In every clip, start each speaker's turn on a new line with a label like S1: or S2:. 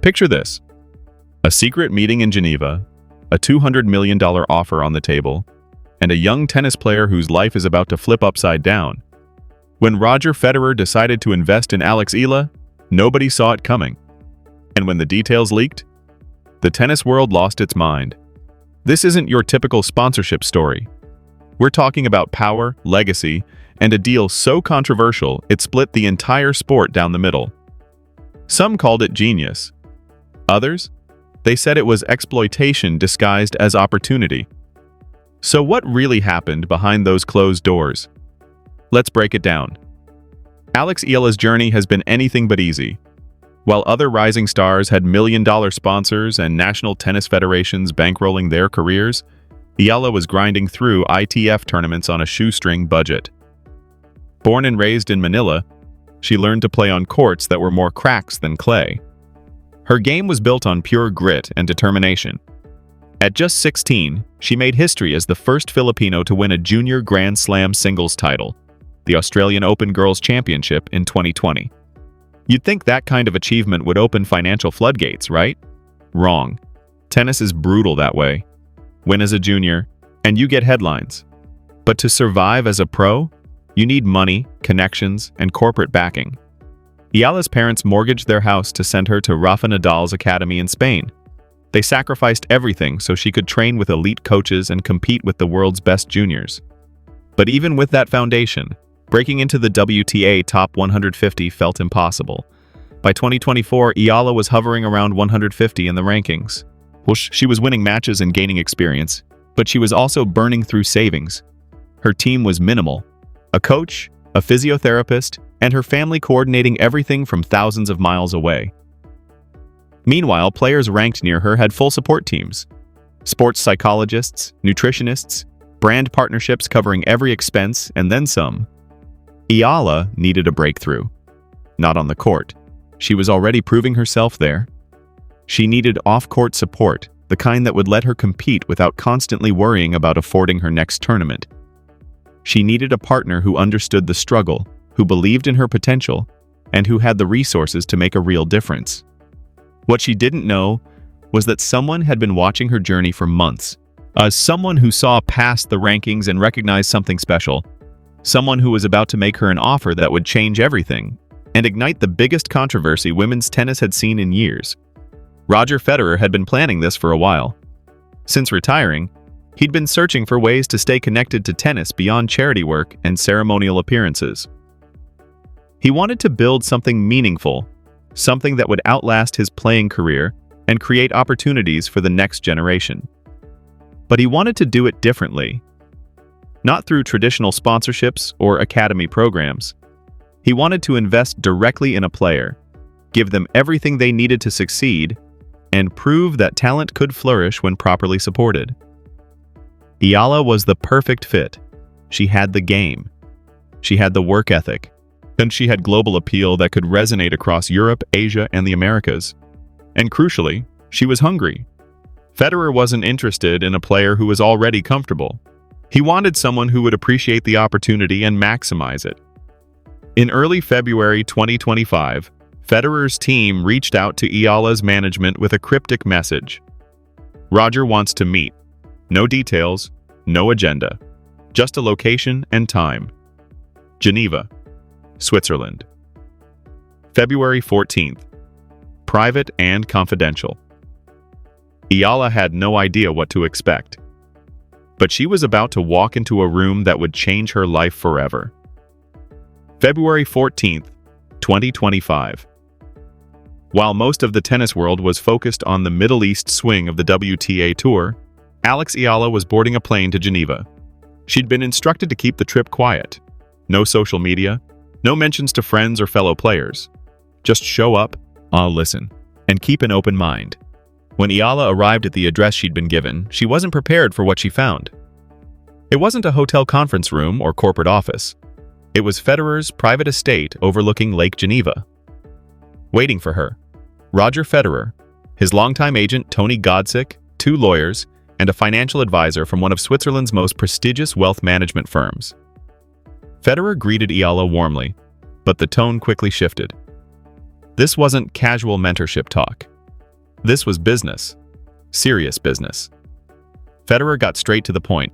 S1: Picture this: a secret meeting in Geneva, a $200 million offer on the table, and a young tennis player whose life is about to flip upside down. When Roger Federer decided to invest in Alex Eala, nobody saw it coming. And when the details leaked, the tennis world lost its mind. This isn't your typical sponsorship story. We're talking about power, legacy, and a deal so controversial it split the entire sport down the middle. Some called it genius. Others? They said it was exploitation disguised as opportunity. So what really happened behind those closed doors? Let's break it down. Alex Eala's journey has been anything but easy. While other rising stars had million-dollar sponsors and national tennis federations bankrolling their careers, Eala was grinding through ITF tournaments on a shoestring budget. Born and raised in Manila, she learned to play on courts that were more cracks than clay. Her game was built on pure grit and determination. At just 16, she made history as the first Filipino to win a junior Grand Slam singles title, the Australian Open Girls Championship in 2020. You'd think that kind of achievement would open financial floodgates, right? Wrong. Tennis is brutal that way. Win as a junior, and you get headlines. But to survive as a pro, you need money, connections, and corporate backing. Eala's parents mortgaged their house to send her to Rafa Nadal's academy in Spain. They sacrificed everything so she could train with elite coaches and compete with the world's best juniors. But even with that foundation, breaking into the WTA top 150 felt impossible. By 2024, Eala was hovering around 150 in the rankings. Well, she was winning matches and gaining experience, but she was also burning through savings. Her team was minimal: a coach, a physiotherapist, and her family coordinating everything from thousands of miles away. Meanwhile, players ranked near her had full support teams: sports psychologists, nutritionists, brand partnerships covering every expense, and then some. Eala needed a breakthrough. Not on the court. She was already proving herself there. She needed off-court support, the kind that would let her compete without constantly worrying about affording her next tournament. She needed a partner who understood the struggle, who believed in her potential, and who had the resources to make a real difference. What she didn't know was that someone had been watching her journey for months. Someone who saw past the rankings and recognized something special. Someone who was about to make her an offer that would change everything and ignite the biggest controversy women's tennis had seen in years. Roger Federer had been planning this for a while. Since retiring, he'd been searching for ways to stay connected to tennis beyond charity work and ceremonial appearances. He wanted to build something meaningful, something that would outlast his playing career and create opportunities for the next generation. But he wanted to do it differently. Not through traditional sponsorships or academy programs. He wanted to invest directly in a player, give them everything they needed to succeed, and prove that talent could flourish when properly supported. Eala was the perfect fit. She had the game. She had the work ethic. And she had global appeal that could resonate across Europe, Asia, and the Americas. And crucially, she was hungry. Federer wasn't interested in a player who was already comfortable. He wanted someone who would appreciate the opportunity and maximize it. In early February 2025, Federer's team reached out to Eala's management with a cryptic message. Roger wants to meet. No details, no agenda. Just a location and time. Geneva, Switzerland. February 14th. Private and confidential. Eala had no idea what to expect. But she was about to walk into a room that would change her life forever. February 14th, 2025. While most of the tennis world was focused on the Middle East swing of the WTA Tour, Alex Eala was boarding a plane to Geneva. She'd been instructed to keep the trip quiet. No social media, no mentions to friends or fellow players. Just show up, I'll listen, and keep an open mind. When Eala arrived at the address she'd been given, she wasn't prepared for what she found. It wasn't a hotel conference room or corporate office. It was Federer's private estate overlooking Lake Geneva. Waiting for her, Roger Federer, his longtime agent Tony Godsick, 2 lawyers, and a financial advisor from one of Switzerland's most prestigious wealth management firms. Federer greeted Eala warmly, but the tone quickly shifted. This wasn't casual mentorship talk. This was business. Serious business. Federer got straight to the point.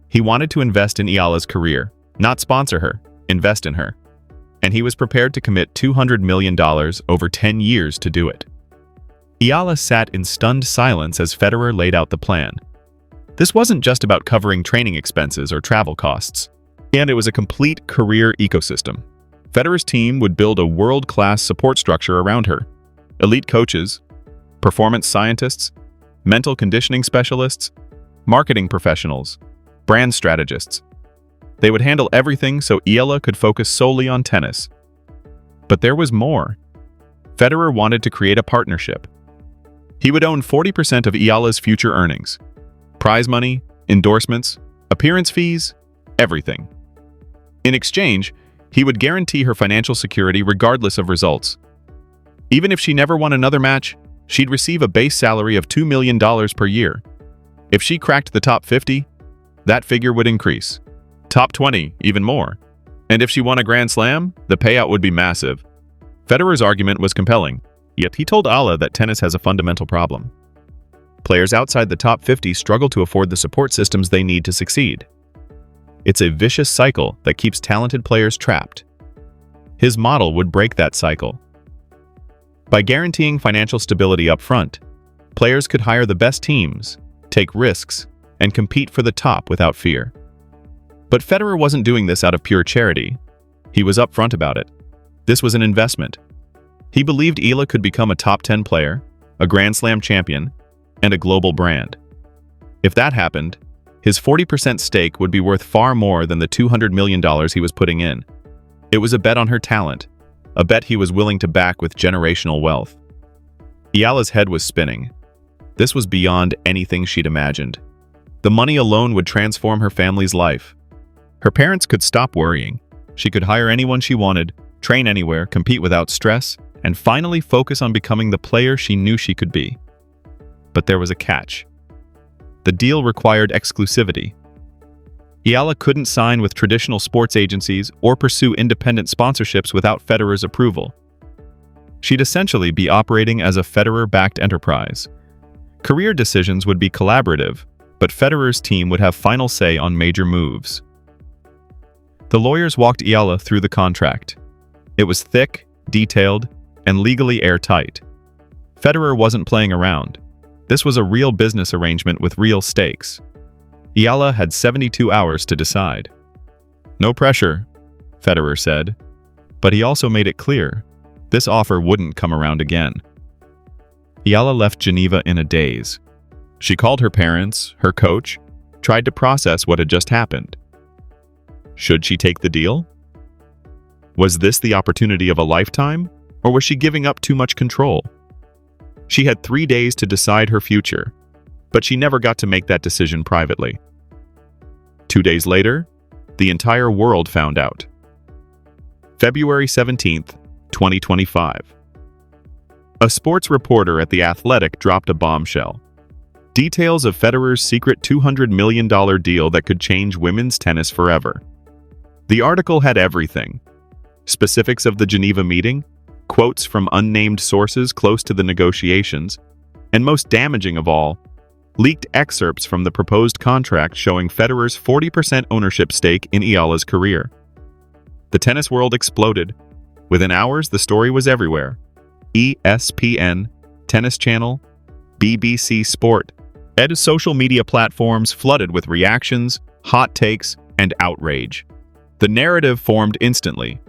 S1: He wanted to invest in Eala's career, not sponsor her, invest in her. And he was prepared to commit $200 million over 10 years to do it. Eala sat in stunned silence as Federer laid out the plan. This wasn't just about covering training expenses or travel costs, and it was a complete career ecosystem. Federer's team would build a world-class support structure around her. Elite coaches, performance scientists, mental conditioning specialists, marketing professionals, brand strategists. They would handle everything so Eala could focus solely on tennis. But there was more. Federer wanted to create a partnership. He would own 40% of Eala's future earnings. Prize money, endorsements, appearance fees, everything. In exchange, he would guarantee her financial security regardless of results. Even if she never won another match, she'd receive a base salary of $2 million per year. If she cracked the top 50, that figure would increase. Top 20, even more. And if she won a Grand Slam, the payout would be massive. Federer's argument was compelling, yet he told Eala that tennis has a fundamental problem. Players outside the top 50 struggle to afford the support systems they need to succeed. It's a vicious cycle that keeps talented players trapped. His model would break that cycle. By guaranteeing financial stability up front, players could hire the best teams, take risks, and compete for the top without fear. But Federer wasn't doing this out of pure charity. He was upfront about it. This was an investment. He believed Eala could become a top 10 player, a Grand Slam champion, and a global brand. If that happened, his 40% stake would be worth far more than the $200 million he was putting in. It was a bet on her talent, a bet he was willing to back with generational wealth. Eala's head was spinning. This was beyond anything she'd imagined. The money alone would transform her family's life. Her parents could stop worrying. She could hire anyone she wanted, train anywhere, compete without stress, and finally focus on becoming the player she knew she could be. But there was a catch. The deal required exclusivity. Eala couldn't sign with traditional sports agencies or pursue independent sponsorships without Federer's approval. She'd essentially be operating as a Federer-backed enterprise. Career decisions would be collaborative, but Federer's team would have final say on major moves. The lawyers walked Eala through the contract. It was thick, detailed, and legally airtight. Federer wasn't playing around. This was a real business arrangement with real stakes. Eala had 72 hours to decide. No pressure, Federer said, but he also made it clear this offer wouldn't come around again. Eala left Geneva in a daze. She called her parents, her coach, tried to process what had just happened. Should she take the deal? Was this the opportunity of a lifetime, or was she giving up too much control? She had 3 days to decide her future, but she never got to make that decision privately. 2 days later, the entire world found out. February 17th, 2025. A sports reporter at The Athletic dropped a bombshell. Details of Federer's secret $200 million deal that could change women's tennis forever. The article had everything. Specifics of the Geneva meeting, quotes from unnamed sources close to the negotiations, and most damaging of all, leaked excerpts from the proposed contract showing Federer's 40% ownership stake in Eala's career. The tennis world exploded. Within hours, the story was everywhere. ESPN, Tennis Channel, BBC Sport, and social media platforms flooded with reactions, hot takes, and outrage. The narrative formed instantly.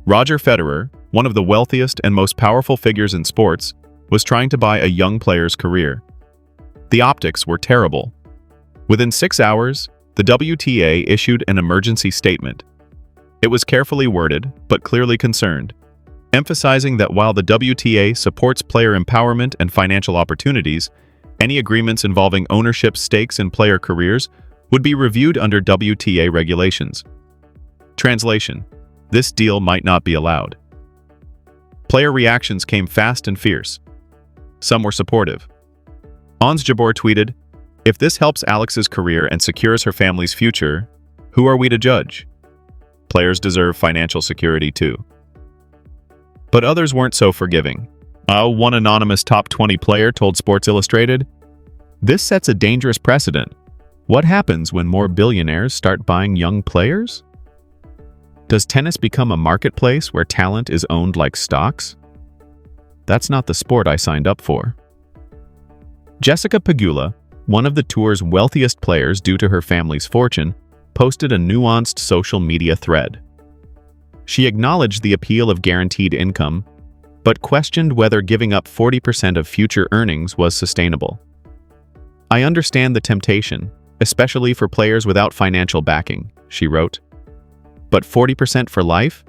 S1: Roger Federer, one of the wealthiest and most powerful figures in sports, was trying to buy a young player's career. The optics were terrible. Within 6 hours, the WTA issued an emergency statement. It was carefully worded, but clearly concerned, emphasizing that while the WTA supports player empowerment and financial opportunities, any agreements involving ownership stakes in player careers would be reviewed under WTA regulations. Translation: this deal might not be allowed. Player reactions came fast and fierce. Some were supportive. Ons Jabeur tweeted, "If this helps Alex's career and secures her family's future, who are we to judge? Players deserve financial security too." But others weren't so forgiving. One anonymous top 20 player told Sports Illustrated, "This sets a dangerous precedent. What happens when more billionaires start buying young players? Does tennis become a marketplace where talent is owned like stocks? That's not the sport I signed up for." Jessica Pegula, one of the tour's wealthiest players due to her family's fortune, posted a nuanced social media thread. She acknowledged the appeal of guaranteed income, but questioned whether giving up 40% of future earnings was sustainable. "I understand the temptation, especially for players without financial backing," she wrote. "But 40% for life?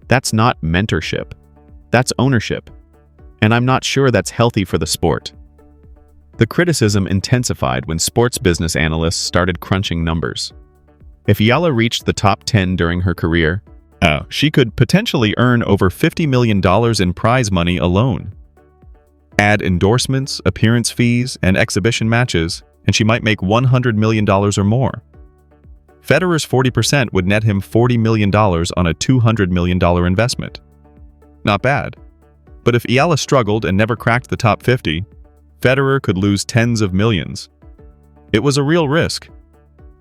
S1: That's not mentorship. That's ownership. And I'm not sure that's healthy for the sport." The criticism intensified when sports business analysts started crunching numbers. If Eala reached the top 10 during her career, she could potentially earn over $50 million in prize money alone. Add endorsements, appearance fees, and exhibition matches, and she might make $100 million or more. Federer's 40% would net him $40 million on a $200 million investment. Not bad. But if Eala struggled and never cracked the top 50, Federer could lose tens of millions. It was a real risk.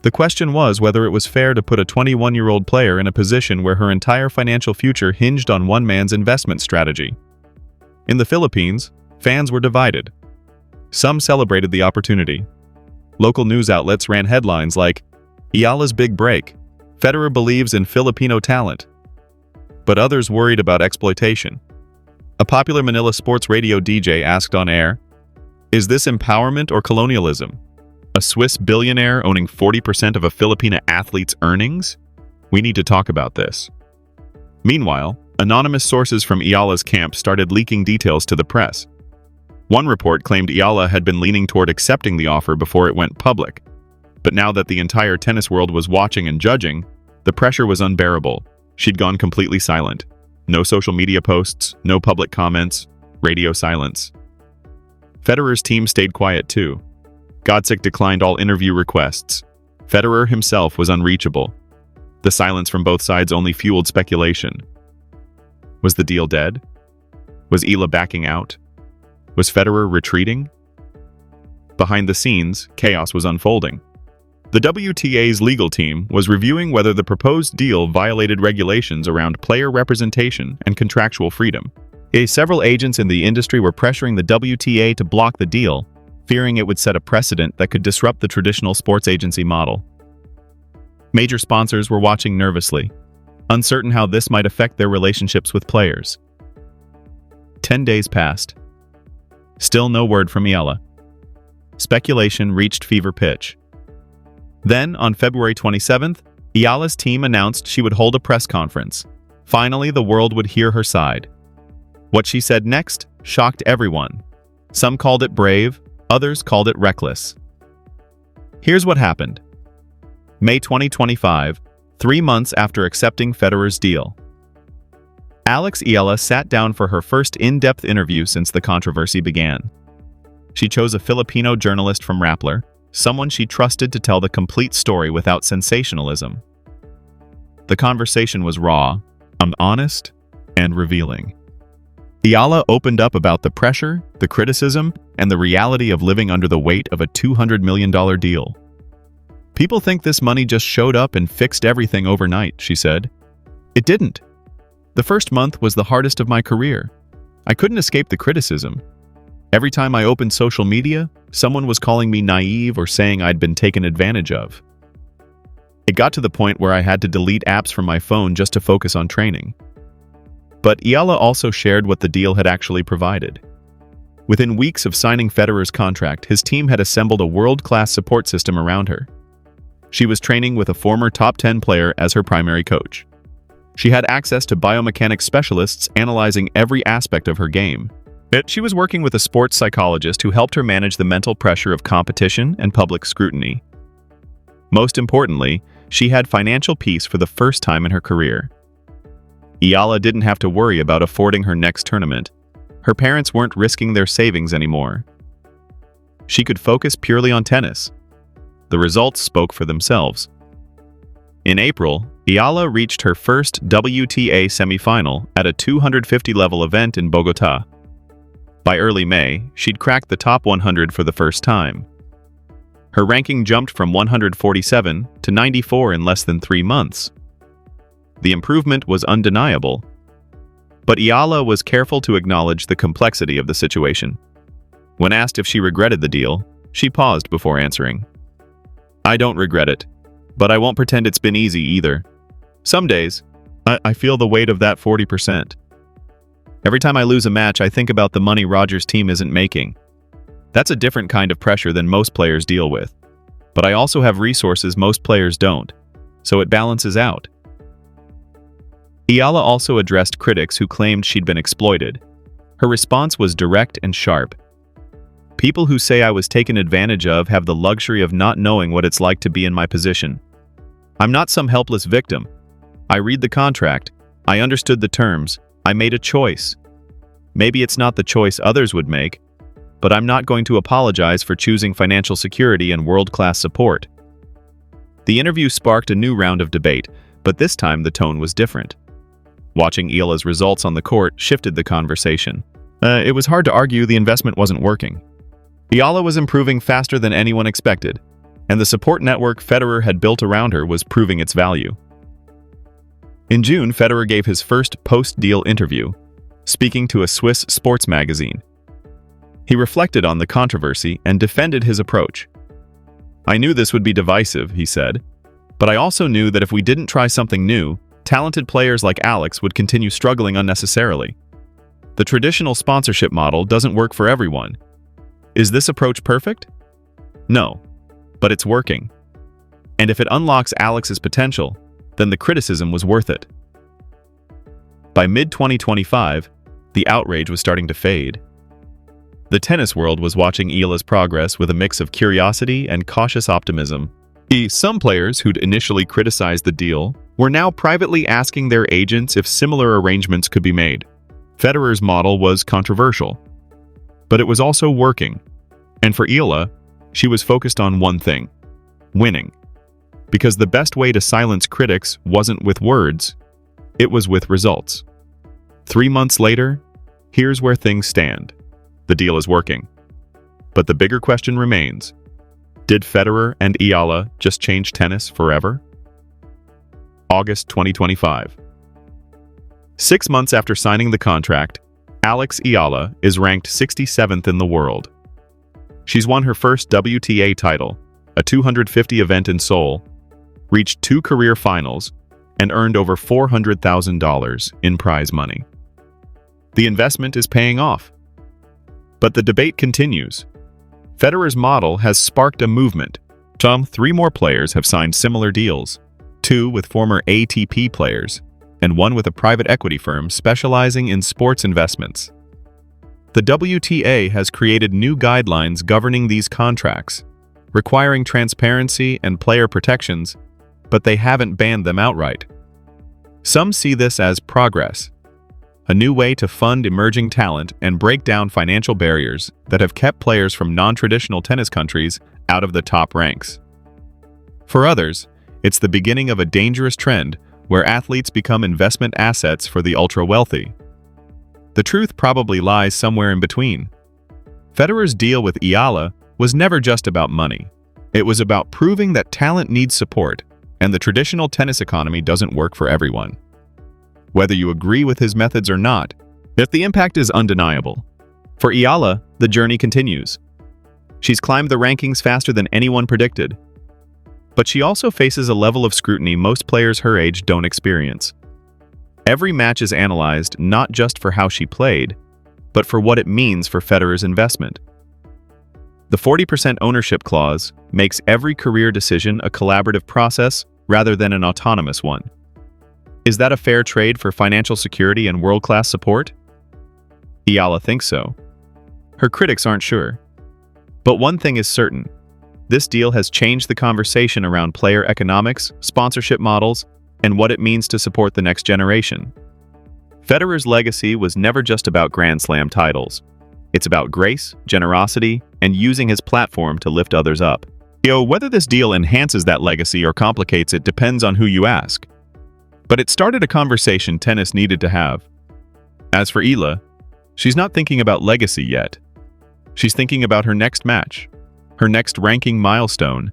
S1: The question was whether it was fair to put a 21-year-old player in a position where her entire financial future hinged on one man's investment strategy. In the Philippines, fans were divided. Some celebrated the opportunity. Local news outlets ran headlines like, "Eala's big break. Federer believes in Filipino talent." But others worried about exploitation. A popular Manila sports radio DJ asked on air, "Is this empowerment or colonialism? A Swiss billionaire owning 40% of a Filipina athlete's earnings? We need to talk about this." Meanwhile, anonymous sources from Eala's camp started leaking details to the press. One report claimed Eala had been leaning toward accepting the offer before it went public. But now that the entire tennis world was watching and judging, the pressure was unbearable. She'd gone completely silent. No social media posts, no public comments, radio silence. Federer's team stayed quiet too. Godsick declined all interview requests. Federer himself was unreachable. The silence from both sides only fueled speculation. Was the deal dead? Was Eala backing out? Was Federer retreating? Behind the scenes, chaos was unfolding. The WTA's legal team was reviewing whether the proposed deal violated regulations around player representation and contractual freedom. Several agents in the industry were pressuring the WTA to block the deal, fearing it would set a precedent that could disrupt the traditional sports agency model. Major sponsors were watching nervously, uncertain how this might affect their relationships with players. 10 days passed. Still no word from Eala. Speculation reached fever pitch. Then, on February 27th, Eala's team announced she would hold a press conference. Finally, the world would hear her side. What she said next shocked everyone. Some called it brave, others called it reckless. Here's what happened. May 2025, 3 months after accepting Federer's deal. Alex Eala sat down for her first in-depth interview since the controversy began. She chose a Filipino journalist from Rappler, someone she trusted to tell the complete story without sensationalism. The conversation was raw, honest, and revealing. Eala opened up about the pressure, the criticism, and the reality of living under the weight of a $200 million deal. "People think this money just showed up and fixed everything overnight," she said. "It didn't. The first month was the hardest of my career. I couldn't escape the criticism. Every time I opened social media, someone was calling me naive or saying I'd been taken advantage of. It got to the point where I had to delete apps from my phone just to focus on training." But Eala also shared what the deal had actually provided. Within weeks of signing Federer's contract, his team had assembled a world-class support system around her. She was training with a former top 10 player as her primary coach. She had access to biomechanics specialists analyzing every aspect of her game. She was working with a sports psychologist who helped her manage the mental pressure of competition and public scrutiny. Most importantly, she had financial peace for the first time in her career. Eala didn't have to worry about affording her next tournament. Her parents weren't risking their savings anymore. She could focus purely on tennis. The results spoke for themselves. In April, Eala reached her first WTA semifinal at a 250-level event in Bogota. By early May, she'd cracked the top 100 for the first time. Her ranking jumped from 147 to 94 in less than 3 months. The improvement was undeniable, but Eala was careful to acknowledge the complexity of the situation. When asked if she regretted the deal, she paused before answering. "I don't regret it, but I won't pretend it's been easy either. Some days, I feel the weight of that 40%. Every time I lose a match, I think about the money Roger's team isn't making. That's a different kind of pressure than most players deal with. But I also have resources most players don't, so it balances out." Eala also addressed critics who claimed she'd been exploited. Her response was direct and sharp. "People who say I was taken advantage of have the luxury of not knowing what it's like to be in my position. I'm not some helpless victim. I read the contract. I understood the terms. I made a choice. Maybe it's not the choice others would make, but I'm not going to apologize for choosing financial security and world-class support." The interview sparked a new round of debate, but this time the tone was different. Watching Eala's results on the court shifted the conversation. It was hard to argue the investment wasn't working. Eala was improving faster than anyone expected, and the support network Federer had built around her was proving its value. In June, Federer gave his first post-deal interview, speaking to a Swiss sports magazine. He reflected on the controversy and defended his approach. "I knew this would be divisive," he said, "but I also knew that if we didn't try something new, talented players like Alex would continue struggling unnecessarily. The traditional sponsorship model doesn't work for everyone. Is this approach perfect? No, but it's working. And if it unlocks Alex's potential, then the criticism was worth it." By mid-2025, the outrage was starting to fade. The tennis world was watching Eala's progress with a mix of curiosity and cautious optimism. Some players who'd initially criticized the deal were now privately asking their agents if similar arrangements could be made. Federer's model was controversial, but it was also working. And for Eala, she was focused on one thing: winning. Because the best way to silence critics wasn't with words, it was with results. 3 months later, here's where things stand. The deal is working. But the bigger question remains: did Federer and Eala just change tennis forever? August 2025. 6 months after signing the contract, Alex Eala is ranked 67th in the world. She's won her first WTA title, a 250 event in Seoul, reached 2 career finals, and earned over $400,000 in prize money. The investment is paying off. But the debate continues. Federer's model has sparked a movement. 3 more players have signed similar deals, 2 with former ATP players, and 1 with a private equity firm specializing in sports investments. The WTA has created new guidelines governing these contracts, requiring transparency and player protections, but they haven't banned them outright. Some see this as progress, a new way to fund emerging talent and break down financial barriers that have kept players from non-traditional tennis countries out of the top ranks. For others, it's the beginning of a dangerous trend where athletes become investment assets for the ultra-wealthy. The truth probably lies somewhere in between. Federer's deal with Eala was never just about money. It was about proving that talent needs support, and the traditional tennis economy doesn't work for everyone. Whether you agree with his methods or not, if the impact is undeniable. For Eala, the journey continues. She's climbed the rankings faster than anyone predicted. But she also faces a level of scrutiny most players her age don't experience. Every match is analyzed not just for how she played, but for what it means for Federer's investment. The 40% ownership clause makes every career decision a collaborative process rather than an autonomous one. Is that a fair trade for financial security and world-class support? Eala thinks so. Her critics aren't sure. But one thing is certain. This deal has changed the conversation around player economics, sponsorship models, and what it means to support the next generation. Federer's legacy was never just about Grand Slam titles. It's about grace, generosity, and using his platform to lift others up. Whether this deal enhances that legacy or complicates it depends on who you ask. But it started a conversation tennis needed to have. As for Eala, She's not thinking about legacy yet. She's thinking about her next match, her next ranking milestone,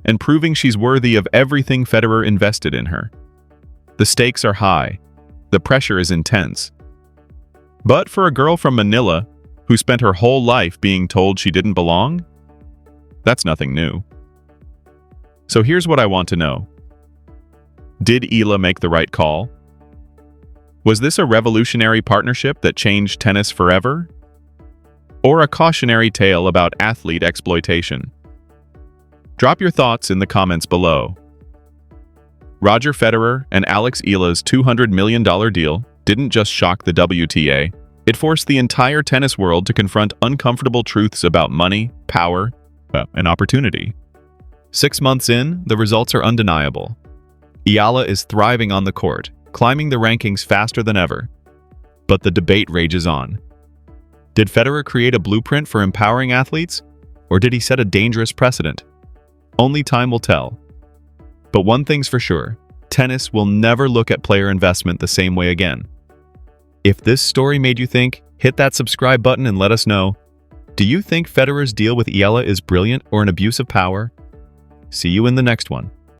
S1: and proving she's worthy of everything Federer invested in her. The stakes are high. The pressure is intense. But for a girl from Manila who spent her whole life being told she didn't belong, that's nothing new. So here's what I want to know. Did Eala make the right call? Was this a revolutionary partnership that changed tennis forever? Or a cautionary tale about athlete exploitation? Drop your thoughts in the comments below. Roger Federer and Alex Eala's $200 million deal didn't just shock the WTA, it forced the entire tennis world to confront uncomfortable truths about money, power, and opportunity. 6 months in, the results are undeniable. Eala is thriving on the court, climbing the rankings faster than ever. But the debate rages on. Did Federer create a blueprint for empowering athletes, or did he set a dangerous precedent? Only time will tell. But one thing's for sure, tennis will never look at player investment the same way again. If this story made you think, hit that subscribe button and let us know. Do you think Federer's deal with Eala is brilliant or an abuse of power? See you in the next one.